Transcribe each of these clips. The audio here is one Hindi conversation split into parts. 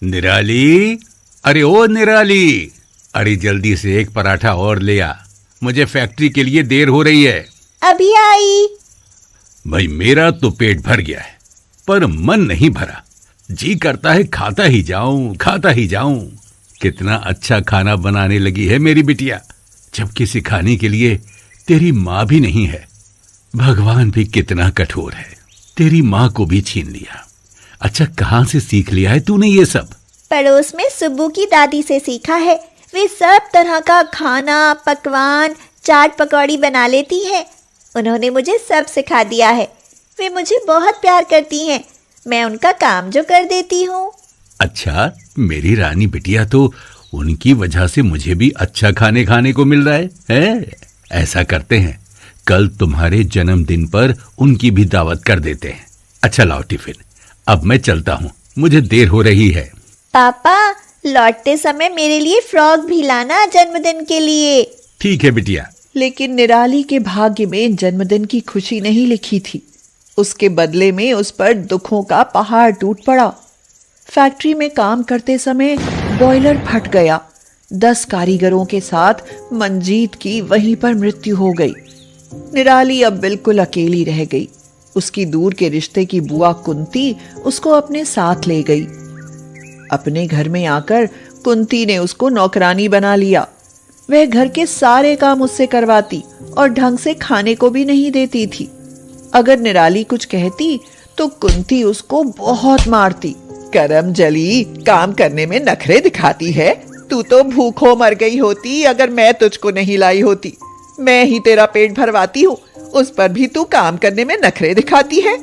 निराली, अरे ओ निराली, अरे जल्दी से एक पराठा और ले आ, मुझे फैक्ट्री के लिए देर हो रही है। अभी आई। भाई मेरा तो पेट भर गया है, पर मन नहीं भरा। जी करता है खाता ही जाऊं, खाता ही जाऊं। कितना अच्छा खाना बनाने लगी है मेरी बिटिया, जबकि सिखाने के लिए तेरी माँ भी नहीं है। भगवान भी कितना कठोर है, तेरी माँ को भी छीन लिया। अच्छा, कहाँ से सीख लिया है तूने ये सब? पड़ोस में सुब्बू की दादी से सीखा है। वे सब तरह का खाना, पकवान, चाट पकौड़ी बना लेती हैं। उन्होंने मुझे सब सिखा दिया है। वे मुझे बहुत प्यार करती हैं। मैं उनका काम जो कर देती हूँ। अच्छा, मेरी रानी बिटिया, तो उनकी वजह से मुझे भी अच्छा खाने को मिल रहा है? ऐसा करते हैं, कल तुम्हारे जन्मदिन पर उनकी भी दावत कर देते हैं। अच्छा लाओ टिफिन, अब मैं चलता हूँ, मुझे देर हो रही है। पापा, लौटते समय मेरे लिए फ्रॉक भी लाना जन्मदिन के लिए। ठीक है बिटिया। लेकिन निराली के भाग्य में जन्मदिन की खुशी नहीं लिखी थी। उसके बदले में उस पर दुखों का पहाड़ टूट पड़ा। फैक्ट्री में काम करते समय बॉयलर फट गया। 10 कारीगरों के साथ मंजीत की वहीं पर मृत्यु हो गई। निराली अब बिल्कुल अकेली रह गई। उसकी दूर के रिश्ते की बुआ कुंती उसको अपने साथ ले गई। अपने घर में आकर कुंती ने उसको नौकरानी बना लिया। वह घर के सारे काम उससे करवाती और ढंग से खाने को भी नहीं देती थी। अगर निराली कुछ कहती तो कुंती उसको बहुत मारती। करम जली, काम करने में नखरे दिखाती है। तू तो भूखों मर गई होती अगर मैं तुझको नहीं लाई होती। मैं ही तेरा पेट भरवाती हूँ, उस पर भी तू काम करने में नखरे दिखाती है।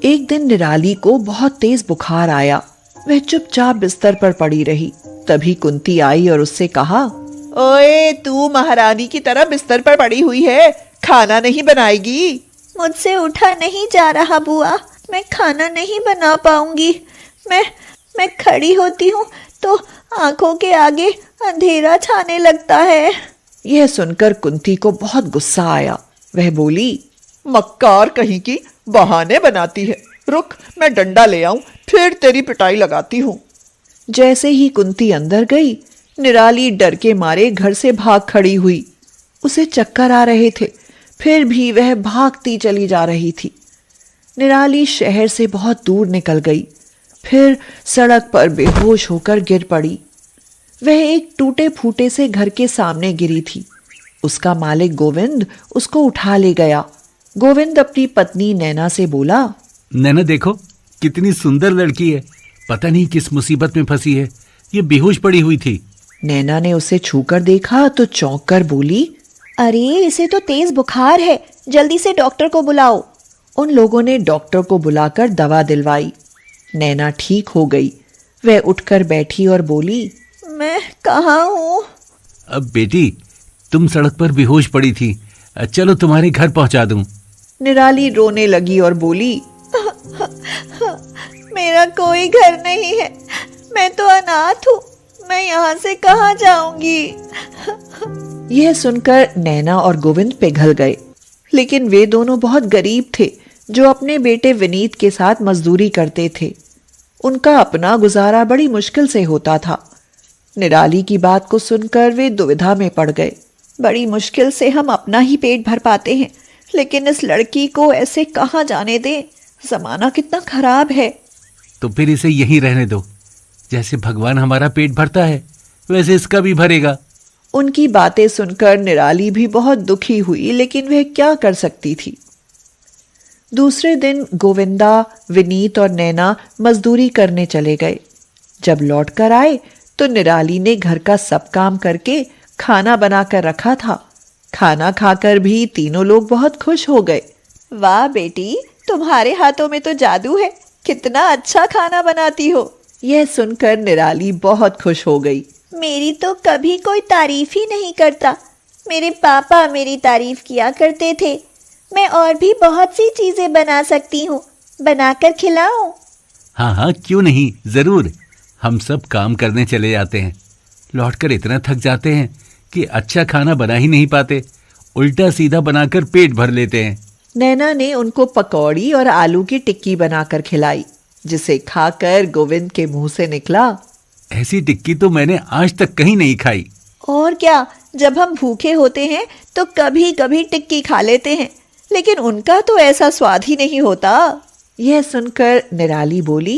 एक दिन निराली को बहुत तेज बुखार आया। वह चुपचाप बिस्तर पर पड़ी रही। तभी कुंती आई और उससे कहा, ओए, तू महारानी की तरह बिस्तर पर पड़ी हुई है, खाना नहीं बनाएगी? मुझसे उठा नहीं जा रहा बुआ, मैं खाना नहीं बना पाऊंगी। मैं खड़ी होती हूँ तो आंखों के आगे अंधेरा छाने लगता है। यह सुनकर कुंती को बहुत गुस्सा आया। वह बोली, मक्कार कहीं की, बहाने बनाती है। रुक, मैं डंडा ले आऊं, फिर तेरी पिटाई लगाती हूँ। जैसे ही कुंती अंदर गई, निराली डर के मारे घर से भाग खड़ी हुई। उसे चक्कर आ रहे थे, फिर भी वह भागती चली जा रही थी। निराली शहर से बहुत दूर निकल गई, फिर सड़क पर बेहोश होकर गिर पड़ी। वह एक टूटे फूटे से घर के सामने गिरी थी। उसका मालिक गोविंद उसको उठा ले गया। गोविंद अपनी पत्नी नैना से बोला, नैना देखो, कितनी सुंदर लड़की है, पता नहीं किस मुसीबत में फंसी है, ये बेहोश पड़ी हुई थी। नैना ने उसे छूकर देखा तो चौंक कर बोली, अरे, इसे तो तेज बुखार है, जल्दी से डॉक्टर को बुलाओ। उन लोगों ने डॉक्टर को बुलाकर दवा दिलवाई। नैना ठीक हो गई। वह उठकर बैठी और बोली, मैं कहाँ हूँ? अब बेटी, तुम सड़क पर बेहोश पड़ी थी, चलो तुम्हारे घर पहुंचा दूं। निराली रोने लगी और बोली, मेरा कोई घर नहीं है, मैं तो अनाथ हूँ, मैं यहाँ से कहाँ जाऊंगी? यह सुनकर नैना और गोविंद पिघल गए। लेकिन वे दोनों बहुत गरीब थे, जो अपने बेटे विनीत के साथ मजदूरी करते थे। उनका अपना गुजारा बड़ी मुश्किल से होता था। निराली की बात को सुनकर वे दुविधा में पड़ गए। बड़ी मुश्किल से हम अपना ही पेट भर पाते हैं, लेकिन इस लड़की को ऐसे कहाँ जाने दें? जमाना कितना खराब है। तो फिर इसे यहीं रहने दो, जैसे भगवान हमारा पेट भरता है वैसे इसका भी भरेगा। उनकी बातें सुनकर निराली भी बहुत दुखी हुई, लेकिन वह क्या कर सकती थी। दूसरे दिन गोविंदा, विनीत और नैना मजदूरी करने चले गए। जब लौट कर आए तो निराली ने घर का सब काम करके खाना बनाकर रखा था। खाना खाकर भी तीनों लोग बहुत खुश हो गए। वाह बेटी, तुम्हारे हाथों में तो जादू है, कितना अच्छा खाना बनाती हो। यह सुनकर निराली बहुत खुश हो गई। मेरी तो कभी कोई तारीफ ही नहीं करता। मेरे पापा मेरी तारीफ किया करते थे। मैं और भी बहुत सी चीजें बना सकती हूँ, बनाकर खिलाऊं? हाँ हाँ, क्यों नहीं, जरूर। हम सब काम करने चले जाते हैं, लौटकर इतना थक जाते हैं कि अच्छा खाना बना ही नहीं पाते, उल्टा सीधा बनाकर पेट भर लेते हैं। नैना ने उनको पकौड़ी और आलू की टिक्की बनाकर खिलाई, जिसे खाकर गोविंद के मुंह से निकला, ऐसी टिक्की तो मैंने आज तक कहीं नहीं खाई। और क्या, जब हम भूखे होते हैं तो कभी कभी टिक्की खा लेते हैं, लेकिन उनका तो ऐसा स्वाद ही नहीं होता। यह सुनकर निराली बोली,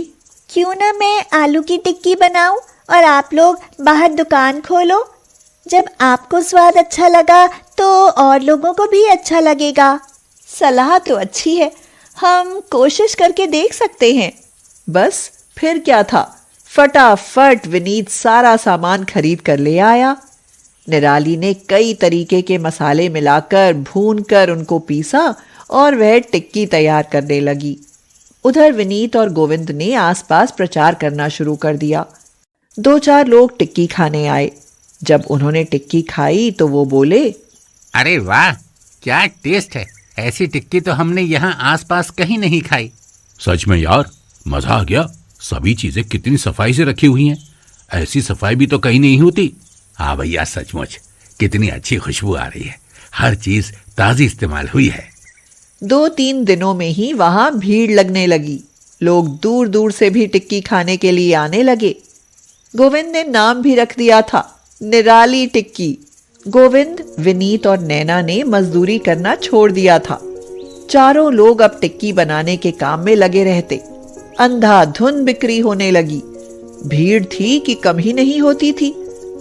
क्यों ना मैं आलू की टिक्की बनाऊं और आप लोग बाहर दुकान खोलो। जब आपको स्वाद अच्छा लगा तो और लोगों को भी अच्छा लगेगा। सलाह तो अच्छी है, हम कोशिश करके देख सकते हैं। बस फिर क्या था, फटाफट विनीत सारा सामान खरीद कर ले आया। निराली ने कई तरीके के मसाले मिलाकर भूनकर उनको पीसा और वह टिक्की तैयार करने लगी। उधर विनीत और गोविंद ने आसपास प्रचार करना शुरू कर दिया। 2-4 लोग टिक्की खाने आए। जब उन्होंने टिक्की खाई तो वो बोले, अरे वाह, क्या टेस्ट है। ऐसी टिक्की तो हमने यहाँ आसपास कहीं नहीं खाई। सच में यार, मजा आ गया। सभी चीजें कितनी सफाई से रखी हुई हैं। ऐसी सफाई भी तो कहीं नहीं होती। हाँ भैया, सचमुच कितनी अच्छी खुशबू आ रही है। हर चीज ताजी इस्तेमाल हुई है। 2-3 दिनों में ही वहां भीड़ लगने लगी। लोग दूर दूर से भी टिक्की खाने के लिए आने लगे। गोविंद ने नाम भी रख दिया था, निराली टिक्की। गोविंद, विनीत और नैना ने मजदूरी करना छोड़ दिया था। चारों लोग अब टिक्की बनाने के काम में लगे रहते। अंधाधुंध बिक्री होने लगी। भीड़ थी कि कम ही नहीं होती थी।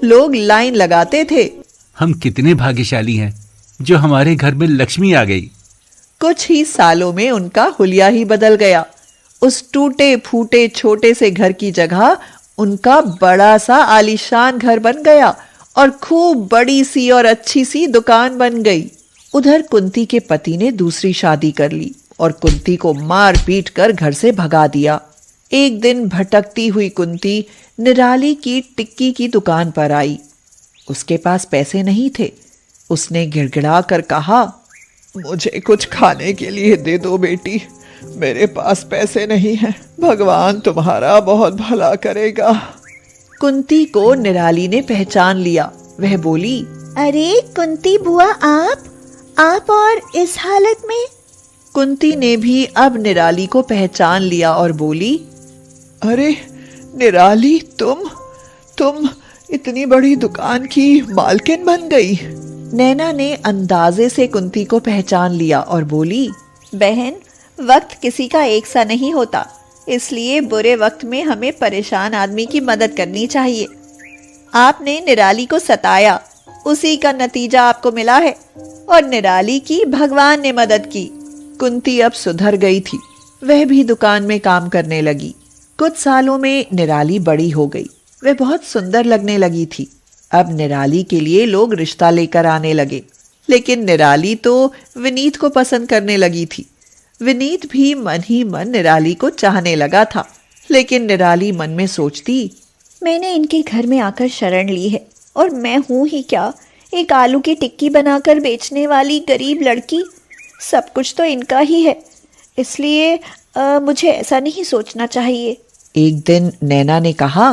लोग लाइन लगाते थे। हम कितने भाग्यशाली हैं जो हमारे घर में लक्ष्मी आ गई। कुछ ही सालों में उनका हुलिया ही बदल गया। उस टूटे फूटे छोटे से घर की जगह उनका बड़ा सा आलीशान घर बन गया और खूब बड़ी सी और अच्छी सी दुकान बन गई। उधर कुंती के पति ने दूसरी शादी कर ली और कुंती को मार पीट कर घर से भगा दिया। एक दिन भटकती हुई कुंती निराली की टिक्की की दुकान पर आई। उसके पास पैसे नहीं थे। उसने गिड़गिड़ा कर कहा, मुझे कुछ खाने के लिए दे दो बेटी, मेरे पास पैसे नहीं हैं। भगवान तुम्हारा बहुत भला करेगा। कुंती को निराली ने पहचान लिया। वह बोली, अरे कुंती बुआ, आप और इस हालत में। कुंती ने भी अब निराली को पहचान लिया और बोली, अरे निराली, तुम इतनी बड़ी दुकान की मालकिन बन गई। नैना ने अंदाजे से कुंती को पहचान लिया और बोली, बहन, वक्त किसी का एक सा नहीं होता, इसलिए बुरे वक्त में हमें परेशान आदमी की मदद करनी चाहिए। आपने निराली को सताया, उसी का नतीजा आपको मिला है, और निराली की भगवान ने मदद की। कुंती अब सुधर गई थी। वह भी दुकान में काम करने लगी। कुछ सालों में निराली बड़ी हो गई। वह बहुत सुंदर लगने लगी थी। अब निराली के लिए लोग रिश्ता लेकर आने लगे, लेकिन निराली तो विनीत को पसंद करने लगी थी। विनीत भी मन ही मन निराली को चाहने लगा था, लेकिन निराली मन में सोचती, मैंने इनके घर में आकर शरण ली है और मैं हूं ही क्या, एक आलू की टिक्की बनाकर बेचने वाली गरीब लड़की। सब कुछ तो इनका ही है, इसलिए मुझे ऐसा नहीं सोचना चाहिए। एक दिन नैना ने कहा,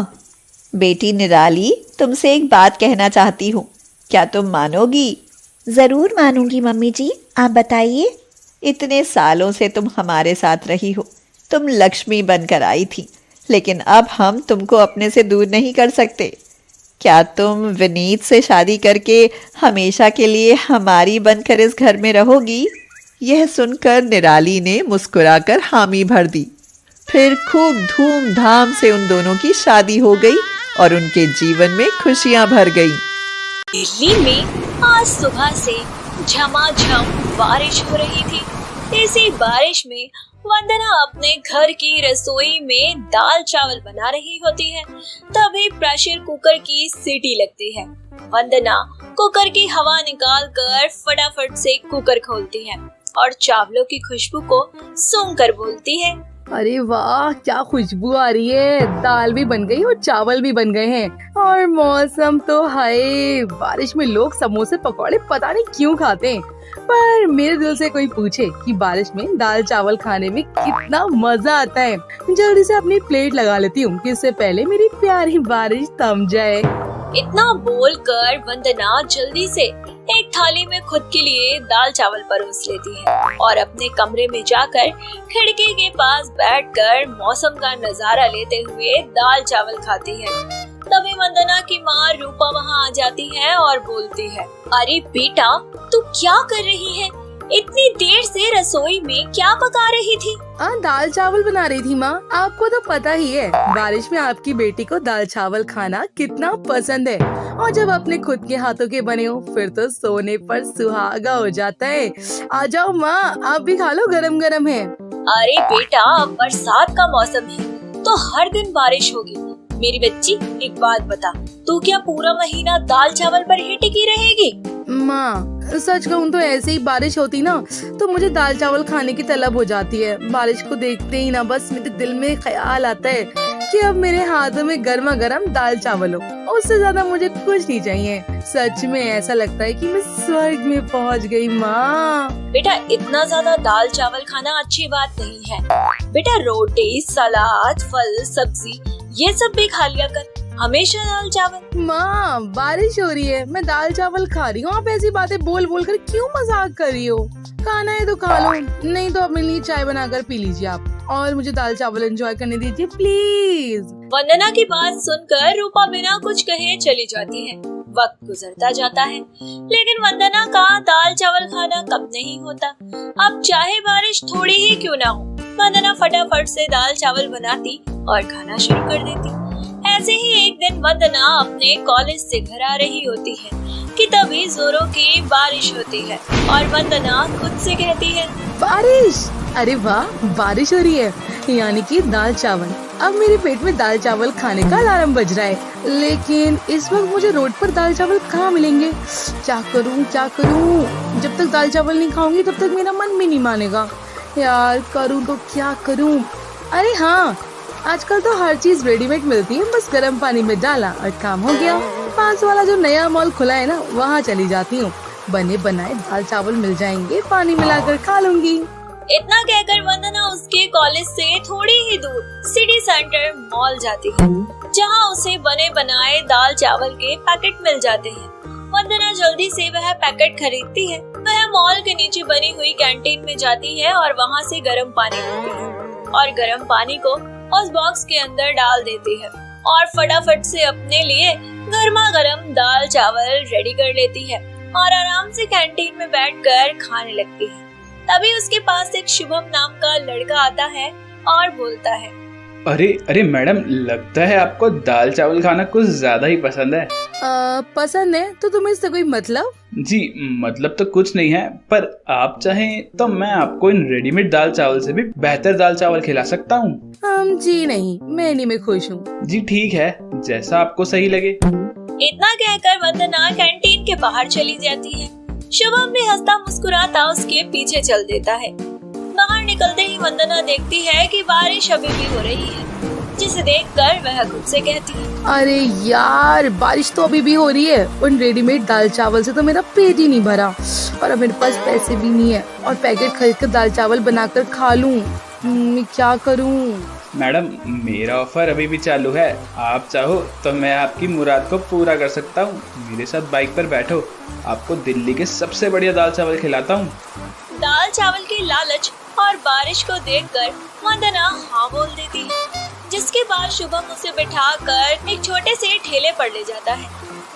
बेटी निराली, तुमसे एक बात कहना चाहती हूँ, क्या तुम मानोगी? जरूर मानूंगी मम्मी जी, आप बताइए। इतने सालों से तुम हमारे साथ रही हो, तुम लक्ष्मी बनकर आई थी, लेकिन अब हम तुमको अपने से दूर नहीं कर सकते। क्या तुम विनीत से शादी करके हमेशा के लिए हमारी बनकर इस घर में रहोगी? यह सुनकर निराली ने मुस्कुराकर हामी भर दी। फिर खूब धूमधाम से उन दोनों की शादी हो गई और उनके जीवन में खुशियां भर गई। दिल्ली में आज सुबह से झमाझम बारिश हो रही थी। इसी बारिश में वंदना अपने घर की रसोई में दाल चावल बना रही होती है। तभी प्रेशर कुकर की सीटी लगती है। वंदना कुकर की हवा निकालकर फटाफट से कुकर खोलती है और चावलों की खुशबू को सूंघकर बोलती है, अरे वाह, क्या खुशबू आ रही है। दाल भी बन गई और चावल भी बन गए हैं और मौसम तो है। बारिश में लोग समोसे पकौड़े पता नहीं क्यों खाते हैं, पर मेरे दिल से कोई पूछे कि बारिश में दाल चावल खाने में कितना मजा आता है। जल्दी से अपनी प्लेट लगा लेती हूँ कि इससे पहले मेरी प्यारी बारिश थम जाए। इतना बोलकर वंदना जल्दी से एक थाली में खुद के लिए दाल चावल परोस लेती है और अपने कमरे में जाकर खिड़की के पास बैठकर मौसम का नजारा लेते हुए दाल चावल खाती है। तभी वंदना की माँ रूपा वहाँ आ जाती है और बोलती है, अरे बेटा तू क्या कर रही है? इतनी देर से रसोई में क्या पका रही थी? दाल चावल बना रही थी माँ। आपको तो पता ही है बारिश में आपकी बेटी को दाल चावल खाना कितना पसंद है, और जब अपने खुद के हाथों के बने हो फिर तो सोने पर सुहागा हो जाता है। आ जाओ माँ, आप भी खा लो, गरम गरम है। अरे बेटा अब बरसात का मौसम है तो हर दिन बारिश होगी। मेरी बच्ची एक बात बता, तू क्या पूरा महीना दाल चावल पर ही टिकी रहेगी? माँ सच कहूँ तो ऐसे ही बारिश होती ना तो मुझे दाल चावल खाने की तलब हो जाती है। बारिश को देखते ही ना बस मेरे दिल में ख्याल आता है कि अब मेरे हाथों में गर्मा गर्म दाल चावल हो, उससे ज्यादा मुझे कुछ नहीं चाहिए। सच में ऐसा लगता है कि मैं स्वर्ग में पहुंच गई। माँ बेटा इतना ज्यादा दाल चावल खाना अच्छी बात नहीं है। बेटा रोटी, सलाद, फल, सब्जी ये सब भी खा लिया कर, हमेशा दाल चावल। माँ बारिश हो रही है, मैं दाल चावल खा रही हूँ, आप ऐसी बातें बोल बोल कर क्यों मजाक कर रही हो? खाना है तो खा लो, नहीं तो अपने लिए चाय बनाकर पी लीजिए आप, और मुझे दाल चावल एंजॉय करने दीजिए प्लीज। वंदना की बात सुनकर रूपा बिना कुछ कहे चली जाती है। वक्त गुजरता जाता है लेकिन वंदना का दाल चावल खाना कब नहीं होता। अब चाहे बारिश थोड़ी ही क्यों ना हो, वंदना फटाफट से दाल चावल बनाती और खाना शुरू कर देती। ऐसे ही एक दिन वंदना अपने कॉलेज से घर आ रही होती है कि तभी जोरों की बारिश होती है और वंदना खुद से कहती है, बारिश, अरे वाह बारिश हो रही है, यानी कि दाल चावल। अब मेरे पेट में दाल चावल खाने का अलार्म बज रहा है, लेकिन इस वक्त मुझे रोड पर दाल चावल कहाँ मिलेंगे? क्या करूँ क्या करूँ? जब तक दाल चावल नहीं खाऊंगी तब तक मेरा मन भी नहीं मानेगा। यार करूँ तो क्या करूँ? अरे हाँ, आजकल तो हर चीज रेडीमेड मिलती है, बस गर्म पानी में डाला और काम हो गया। पास वाला जो नया मॉल खुला है ना, वहाँ चली जाती हूँ, बने बनाए दाल चावल मिल जाएंगे, पानी मिलाकर खा लूंगी। इतना कहकर वंदना उसके कॉलेज से थोड़ी ही दूर सिटी सेंटर मॉल जाती है, जहाँ उसे बने बनाए दाल चावल के पैकेट मिल जाते हैं। वंदना जल्दी से वह पैकेट खरीदती है। वह मॉल के नीचे बनी हुई कैंटीन में जाती है और वहाँ से गर्म पानी लेती है और गर्म पानी को उस बॉक्स के अंदर डाल देती है और फटाफट से अपने लिए गर्मा गर्म दाल चावल रेडी कर लेती है और आराम से कैंटीन में बैठकर खाने लगती है। तभी उसके पास एक शुभम नाम का लड़का आता है और बोलता है, अरे मैडम, लगता है आपको दाल चावल खाना कुछ ज्यादा ही पसंद है। पसंद है तो तुम्हें इससे कोई मतलब? जी मतलब तो कुछ नहीं है, पर आप चाहें तो मैं आपको इन रेडीमेड दाल चावल से भी बेहतर दाल चावल खिला सकता हूँ। जी नहीं, मैं इन्हीं में खुश हूँ। जी ठीक है, जैसा आपको सही लगे। इतना कहकर वंदना कैंटीन के बाहर चली जाती है। शुभम भी हंसता मुस्कुराता उसके पीछे चल देता है। बाहर निकलते ही वंदना देखती है कि बारिश अभी भी हो रही है, जिसे देखकर वह खुद से कहती है, अरे यार बारिश तो अभी भी हो रही है, उन रेडीमेड दाल चावल से तो मेरा पेट ही नहीं भरा, और अब मेरे पास पैसे भी नहीं है और पैकेट खरीद कर दाल चावल बनाकर खा लूं। मैं क्या करूं? मैडम मेरा ऑफर अभी भी चालू है, आप चाहो तो मैं आपकी मुराद को पूरा कर सकता हूँ। मेरे साथ बाइक पर बैठो, आपको दिल्ली के सबसे बढ़िया दाल चावल खिलाता हूँ। दाल चावल के लालच और बारिश को देखकर वंदना हाँ बोल देती है, जिसके बाद शुभम उसे बिठाकर एक छोटे से ठेले पर ले जाता है,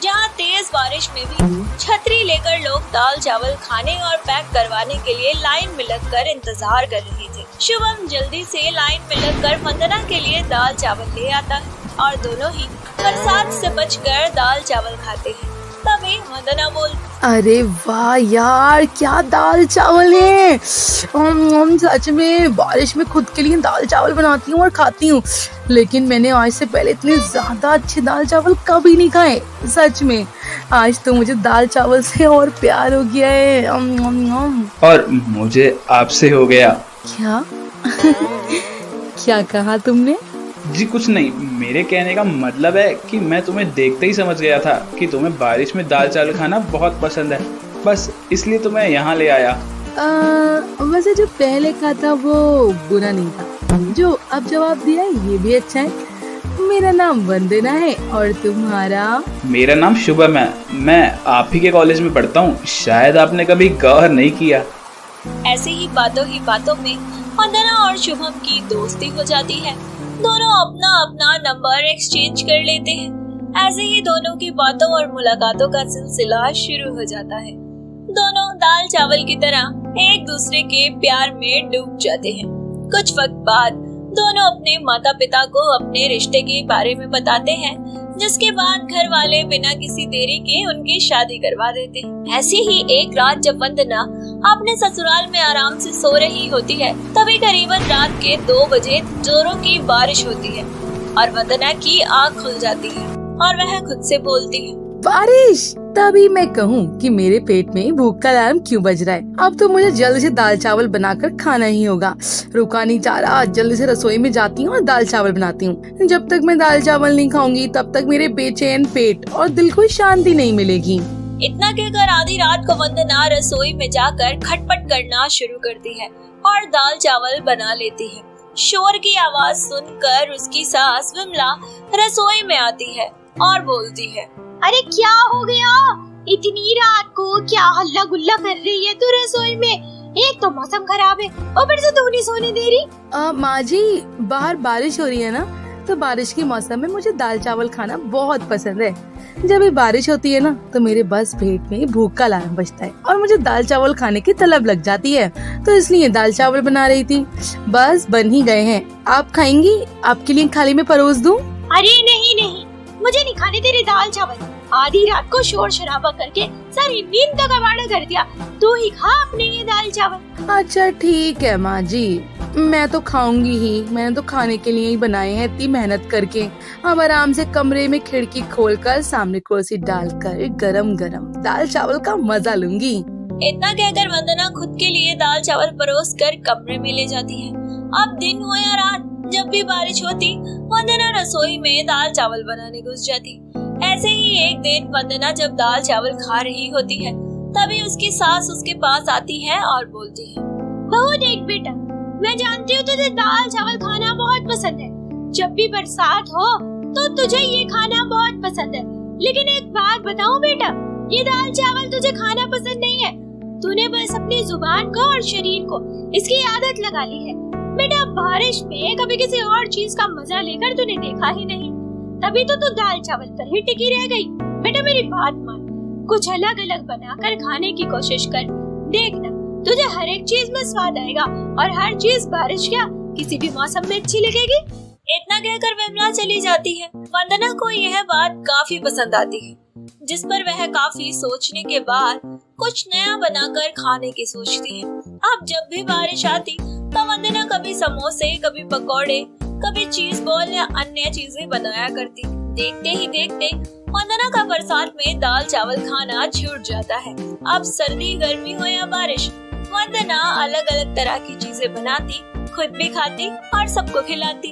जहाँ तेज बारिश में भी छतरी लेकर लोग दाल चावल खाने और पैक करवाने के लिए लाइन में लगकर इंतजार कर रहे थे। शुभम जल्दी से लाइन में लगकर वंदना के लिए दाल चावल ले आता है और दोनों ही बरसात से बचकर दाल चावल खाते हैं। तभी वंदना बोल, अरे वाह यार क्या दाल चावल है। हम सच में बारिश में खुद के लिए दाल चावल बनाती हूँ और खाती हूँ, लेकिन मैंने आज से पहले इतने ज्यादा अच्छे दाल चावल कभी नहीं खाए। सच में आज तो मुझे दाल चावल से और प्यार हो गया है। और मुझे आपसे हो गया। क्या? क्या कहा तुमने? जी कुछ नहीं, मेरे कहने का मतलब है कि मैं तुम्हें देखते ही समझ गया था कि तुम्हें बारिश में दाल चावल खाना बहुत पसंद है, बस इसलिए तो मैं यहाँ ले आया। वैसे जो पहले कहा था वो बुरा नहीं था, जो अब जवाब दिया ये भी अच्छा है। मेरा नाम वंदना है और तुम्हारा? मेरा नाम शुभम है, मैं आप ही के कॉलेज में पढ़ता हूँ, शायद आपने कभी गौर नहीं किया। ऐसे ही बातों में वंदना और शुभम की दोस्ती हो जाती है। दोनों अपना अपना नंबर एक्सचेंज कर लेते हैं। ऐसे ही दोनों की बातों और मुलाकातों का सिलसिला शुरू हो जाता है। दोनों दाल चावल की तरह एक दूसरे के प्यार में डूब जाते हैं। कुछ वक्त बाद दोनों अपने माता पिता को अपने रिश्ते के बारे में बताते हैं, जिसके बाद घर वाले बिना किसी देरी के उनकी शादी करवा देते हैं। ऐसे ही एक रात जब वंदना अपने ससुराल में आराम से सो रही होती है, तभी करीबन रात के 2 बजे जोरों की बारिश होती है और वंदना की आँख खुल जाती है और वह खुद से बोलती है, बारिश। तभी मैं कहूँ कि मेरे पेट में भूख का अलार्म क्यों बज रहा है। अब तो मुझे जल्द से दाल चावल बनाकर खाना ही होगा। रुका नहीं जा रहा, जल्दी से रसोई में जाती हूँ और दाल चावल बनाती हूँ। जब तक मैं दाल चावल नहीं खाऊंगी तब तक मेरे बेचैन पेट और दिल को शांति नहीं मिलेगी। इतना कहकर आधी रात को वंदना रसोई में जाकर खटपट करना शुरू करती है और दाल चावल बना लेती है। शोर की आवाज सुनकर उसकी सास विमला रसोई में आती है और बोलती है, अरे क्या हो गया? इतनी रात को क्या हल्ला गुल्ला कर रही है तू रसोई में? एक तो मौसम खराब है, ऊपर से तू नहीं सोने दे रही। माँ जी, बाहर बारिश हो रही है ना, तो बारिश के मौसम में मुझे दाल चावल खाना बहुत पसंद है। जब ये बारिश होती है ना तो मेरे बस पेट में भूख का अलार्म बजता है और मुझे दाल चावल खाने की तलब लग जाती है, तो इसलिए दाल चावल बना रही थी। बस बन ही गए हैं। आप खाएंगी? आपके लिए थाली में परोस दूं? अरे नहीं नहीं, मुझे नहीं खाने तेरे दाल चावल। आधी रात को शोर शराबा करके सारी नींद का कबाड़ा कर दिया। तू ही खा अपने ये दाल चावल। अच्छा ठीक है माँ जी, मैं तो खाऊंगी ही। मैंने तो खाने के लिए ही बनाए हैं इतनी मेहनत करके। अब आराम से कमरे में खिड़की खोलकर सामने कुर्सी डालकर गरम गरम दाल चावल का मजा लूंगी। इतना कहकर वंदना खुद के लिए दाल चावल परोस कर कमरे में ले जाती है। अब दिन हो या रात, जब भी बारिश होती वंदना रसोई में दाल चावल बनाने घुस जाती। ऐसे ही एक दिन वंदना जब दाल चावल खा रही होती है, तभी उसकी सास उसके पास आती है और बोलती है, बहू देख बेटा, मैं जानती हूँ तुझे दाल चावल खाना बहुत पसंद है। जब भी बरसात हो तो तुझे ये खाना बहुत पसंद है। लेकिन एक बात बताऊँ बेटा, ये दाल चावल तुझे खाना पसंद नहीं है। तूने बस अपनी जुबान को और शरीर को इसकी आदत लगा ली है। बेटा बारिश में कभी किसी और चीज का मजा लेकर तूने देखा ही नहीं, तभी तो तू दाल चावल पर ही टिकी रह गई। बेटा मेरी बात मान, कुछ अलग अलग बनाकर खाने की कोशिश कर। देखना तुझे हर एक चीज में स्वाद आएगा और हर चीज बारिश क्या किसी भी मौसम में अच्छी लगेगी। इतना कहकर विमला चली जाती है। वंदना को यह बात काफी पसंद आती है, जिस पर वह काफी सोचने के बाद कुछ नया बनाकर खाने की सोचती है। अब जब भी बारिश आती तो वंदना कभी समोसे, कभी पकौड़े, कभी चीज बॉल या अन्य चीजें बनाया करती। देखते ही देखते वंदना का बरसात में दाल चावल खाना छूट जाता है। अब सर्दी, गर्मी हो या बारिश, वंदना अलग अलग तरह की चीजें बनाती, खुद भी खाती और सबको खिलाती।